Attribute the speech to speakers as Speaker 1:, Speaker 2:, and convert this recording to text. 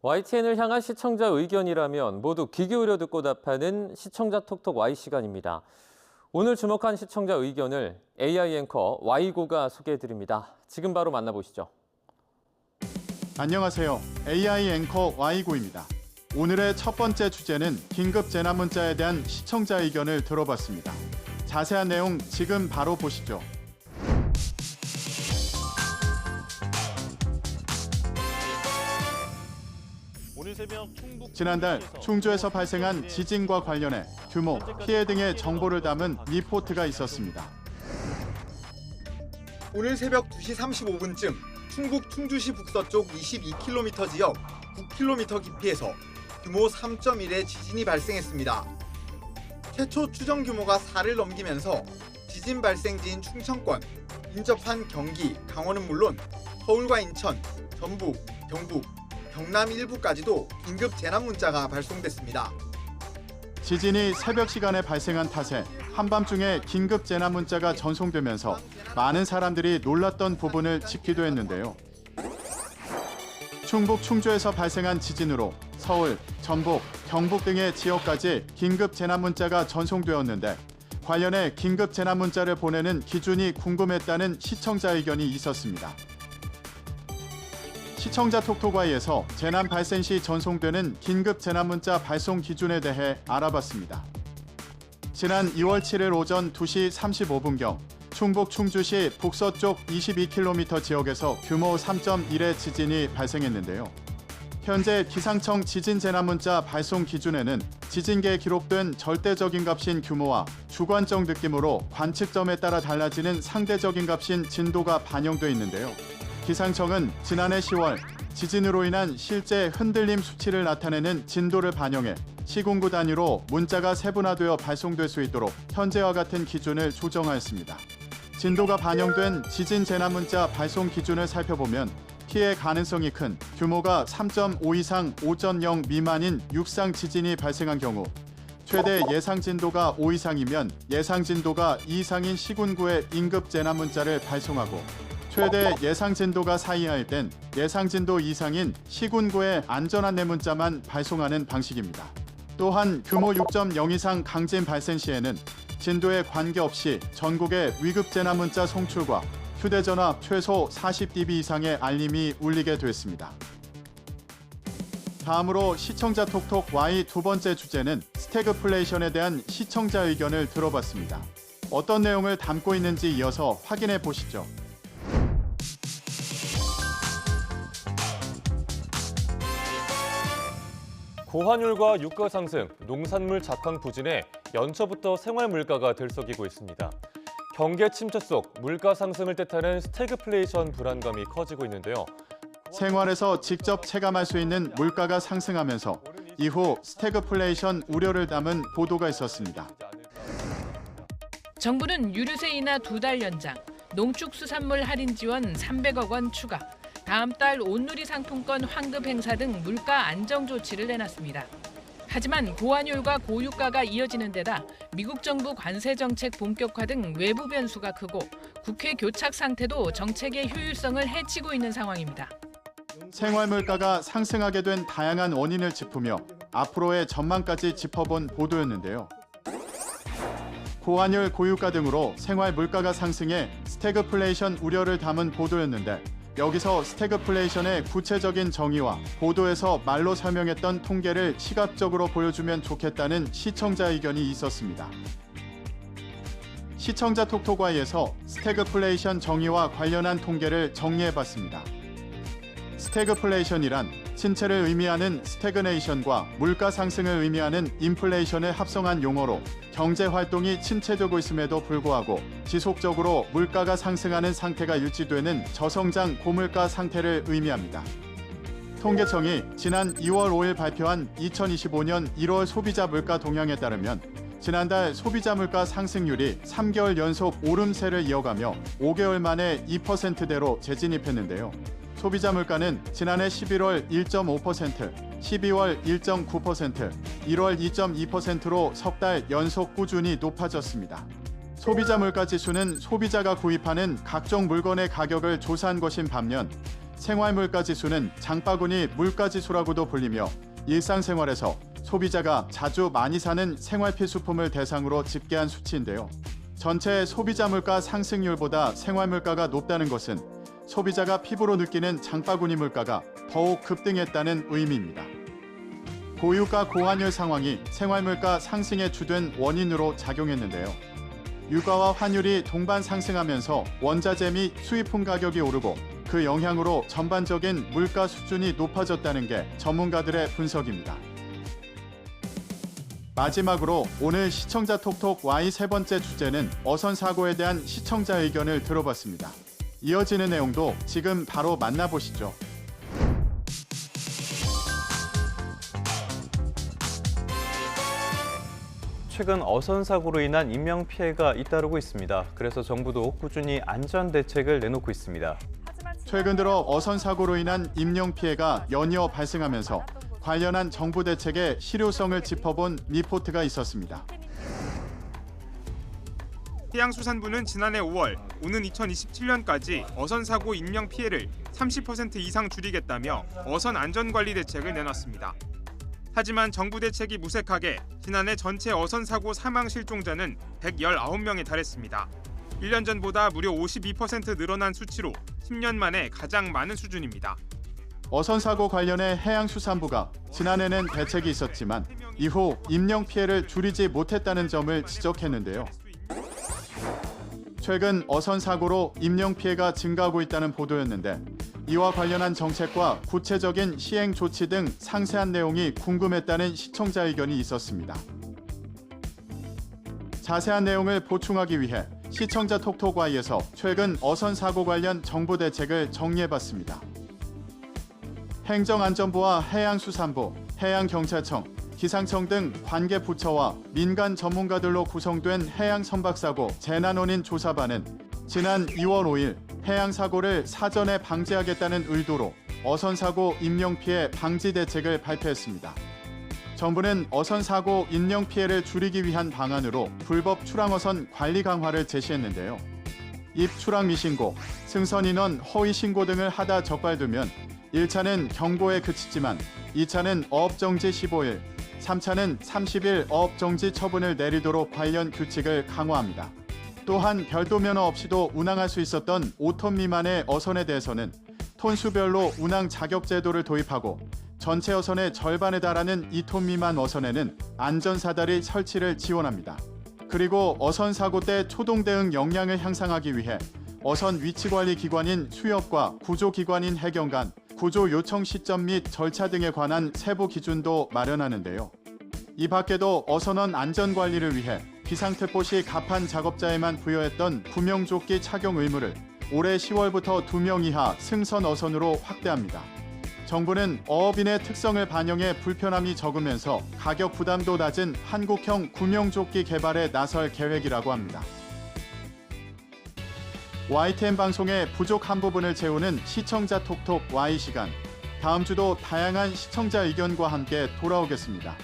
Speaker 1: YTN을 향한 시청자 의견이라면 모두 귀 기울여 듣고 답하는 시청자 톡톡 Y 시간입니다. 오늘 주목한 시청자 의견을 AI 앵커 Y고가 소개해드립니다. 지금 바로 만나보시죠.
Speaker 2: 안녕하세요. AI 앵커 Y고입니다. 오늘의 첫 번째 주제는 긴급 재난 문자에 대한 시청자 의견을 들어봤습니다. 자세한 내용 지금 바로 보시죠. 지난달 충주에서 발생한 지진과 관련해 규모, 피해 등의 정보를 담은 리포트가 있었습니다.
Speaker 3: 오늘 새벽 2시 35분쯤 충북 충주시 북서쪽 22km 지역 9km 깊이에서 규모 3.1의 지진이 발생했습니다. 최초 추정 규모가 4를 넘기면서 지진 발생지인 충청권, 인접한 경기, 강원은 물론 서울과 인천, 전북, 경북, 경남 일부까지도 긴급 재난 문자가 발송됐습니다.
Speaker 2: 지진이 새벽 시간에 발생한 탓에 한밤중에 긴급 재난 문자가 전송되면서 많은 사람들이 놀랐던 부분을 짚기도 했는데요. 충북 충주에서 발생한 지진으로 서울, 전북, 경북 등의 지역까지 긴급 재난 문자가 전송되었는데 관련해 긴급 재난 문자를 보내는 기준이 궁금했다는 시청자 의견이 있었습니다. 시청자 톡톡Y에서 재난 발생 시 전송되는 긴급 재난 문자 발송 기준에 대해 알아봤습니다. 지난 2월 7일 오전 2시 35분경 충북 충주시 북서쪽 22km 지역에서 규모 3.1의 지진이 발생했는데요. 현재 기상청 지진 재난 문자 발송 기준에는 지진계에 기록된 절대적인 값인 규모와 주관적 느낌으로 관측점에 따라 달라지는 상대적인 값인 진도가 반영돼 있는데요. 기상청은 지난해 10월 지진으로 인한 실제 흔들림 수치를 나타내는 진도를 반영해 시군구 단위로 문자가 세분화되어 발송될 수 있도록 현재와 같은 기준을 조정하였습니다. 진도가 반영된 지진 재난 문자 발송 기준을 살펴보면 피해 가능성이 큰 규모가 3.5 이상 5.0 미만인 육상 지진이 발생한 경우 최대 예상 진도가 5 이상이면 예상 진도가 2 이상인 시군구에 긴급 재난 문자를 발송하고 최대 예상 진도가 4 이하일 땐 예상 진도 이상인 시군구에 안전 안내 문자만 발송하는 방식입니다. 또한 규모 6.0 이상 강진 발생 시에는 진도에 관계없이 전국에 위급 재난 문자 송출과 휴대전화 최소 40dB 이상의 알림이 울리게 됐습니다. 다음으로 시청자 톡톡 Y 두 번째 주제는 스태그플레이션에 대한 시청자 의견을 들어봤습니다. 어떤 내용을 담고 있는지 이어서 확인해 보시죠.
Speaker 4: 고환율과 유가 상승, 농산물 작황 부진에 연초부터 생활 물가가 들썩이고 있습니다. 경계 침체 속 물가 상승을 뜻하는 스태그플레이션 불안감이 커지고 있는데요.
Speaker 2: 생활에서 직접 체감할 수 있는 물가가 상승하면서 이후 스태그플레이션 우려를 담은 보도가 있었습니다.
Speaker 5: 정부는 유류세 인하 2달 연장, 농축수산물 할인 지원 300억 원 추가, 다음 달 온누리 상품권 환급 행사 등 물가 안정 조치를 내놨습니다. 하지만 고환율과 고유가가 이어지는 데다 미국 정부 관세 정책 본격화 등 외부 변수가 크고 국회 교착 상태도 정책의 효율성을 해치고 있는 상황입니다.
Speaker 2: 생활 물가가 상승하게 된 다양한 원인을 짚으며 앞으로의 전망까지 짚어본 보도였는데요. 고환율, 고유가 등으로 생활 물가가 상승해 스태그플레이션 우려를 담은 보도였는데 여기서 스태그플레이션의 구체적인 정의와 보도에서 말로 설명했던 통계를 시각적으로 보여주면 좋겠다는 시청자 의견이 있었습니다. 시청자 톡톡Y에서 스태그플레이션 정의와 관련한 통계를 정리해봤습니다. 스태그플레이션이란 침체를 의미하는 스태그네이션과 물가 상승을 의미하는 인플레이션을 합성한 용어로 경제 활동이 침체되고 있음에도 불구하고 지속적으로 물가가 상승하는 상태가 유지되는 저성장 고물가 상태를 의미합니다. 통계청이 지난 2월 5일 발표한 2025년 1월 소비자 물가 동향에 따르면 지난달 소비자 물가 상승률이 3개월 연속 오름세를 이어가며 5개월 만에 2%대로 재진입했는데요. 소비자 물가는 지난해 11월 1.5%, 12월 1.9%, 1월 2.2%로 석 달 연속 꾸준히 높아졌습니다. 소비자 물가 지수는 소비자가 구입하는 각종 물건의 가격을 조사한 것인 반면 생활물가 지수는 장바구니 물가 지수라고도 불리며 일상생활에서 소비자가 자주 많이 사는 생활필수품을 대상으로 집계한 수치인데요. 전체 소비자 물가 상승률보다 생활물가가 높다는 것은 소비자가 피부로 느끼는 장바구니 물가가 더욱 급등했다는 의미입니다. 고유가 고환율 상황이 생활물가 상승의 주된 원인으로 작용했는데요. 유가와 환율이 동반 상승하면서 원자재 및 수입품 가격이 오르고 그 영향으로 전반적인 물가 수준이 높아졌다는 게 전문가들의 분석입니다. 마지막으로 오늘 시청자 톡톡 Y 세 번째 주제는 어선 사고에 대한 시청자 의견을 들어봤습니다. 이어지는 내용도 지금 바로 만나보시죠.
Speaker 6: 최근 어선 사고로 인한 인명 피해가 잇따르고 있습니다. 그래서 정부도 꾸준히 안전 대책을 내놓고 있습니다.
Speaker 2: 최근 들어 어선 사고로 인한 인명 피해가 연이어 발생하면서 관련한 정부 대책의 실효성을 짚어본 리포트가 있었습니다.
Speaker 7: 해양수산부는 지난해 5월 오는 2027년까지 어선 사고 인명 피해를 30% 이상 줄이겠다며 어선 안전관리 대책을 내놨습니다. 하지만 정부 대책이 무색하게 지난해 전체 어선 사고 사망 실종자는 119명에 달했습니다. 1년 전보다 무려 52% 늘어난 수치로 10년 만에 가장 많은 수준입니다.
Speaker 2: 어선 사고 관련해 해양수산부가 지난해는 대책이 있었지만 이후 인명 피해를 줄이지 못했다는 점을 지적했는데요. 최근 어선 사고로 인명 피해가 증가하고 있다는 보도였는데 이와 관련한 정책과 구체적인 시행 조치 등 상세한 내용이 궁금했다는 시청자 의견이 있었습니다. 자세한 내용을 보충하기 위해 시청자 톡톡Y에서 최근 어선 사고 관련 정부 대책을 정리해봤습니다. 행정안전부와 해양수산부, 해양경찰청, 기상청 등 관계 부처와 민간 전문가들로 구성된 해양선박사고 재난원인 조사반은 지난 2월 5일 해양사고를 사전에 방지하겠다는 의도로 어선사고 인명피해 방지 대책을 발표했습니다. 정부는 어선사고 인명피해를 줄이기 위한 방안으로 불법 출항어선 관리 강화를 제시했는데요. 입출항 미신고, 승선인원 허위 신고 등을 하다 적발되면 1차는 경고에 그치지만 2차는 어업정지 15일, 3차는 30일 어업정지 처분을 내리도록 관련 규칙을 강화합니다. 또한 별도 면허 없이도 운항할 수 있었던 5톤 미만의 어선에 대해서는 톤수별로 운항 자격 제도를 도입하고 전체 어선의 절반에 달하는 2톤 미만 어선에는 안전사다리 설치를 지원합니다. 그리고 어선 사고 때 초동 대응 역량을 향상하기 위해 어선 위치관리 기관인 수협과 구조기관인 해경 간 구조 요청 시점 및 절차 등에 관한 세부 기준도 마련하는데요. 이 밖에도 어선원 안전관리를 위해 비상특보 시 갑판 작업자에만 부여했던 구명조끼 착용 의무를 올해 10월부터 2명 이하 승선 어선으로 확대합니다. 정부는 어업인의 특성을 반영해 불편함이 적으면서 가격 부담도 낮은 한국형 구명조끼 개발에 나설 계획이라고 합니다. YTN 방송의 부족한 부분을 채우는 시청자 톡톡 Y 시간. 다음 주도 다양한 시청자 의견과 함께 돌아오겠습니다.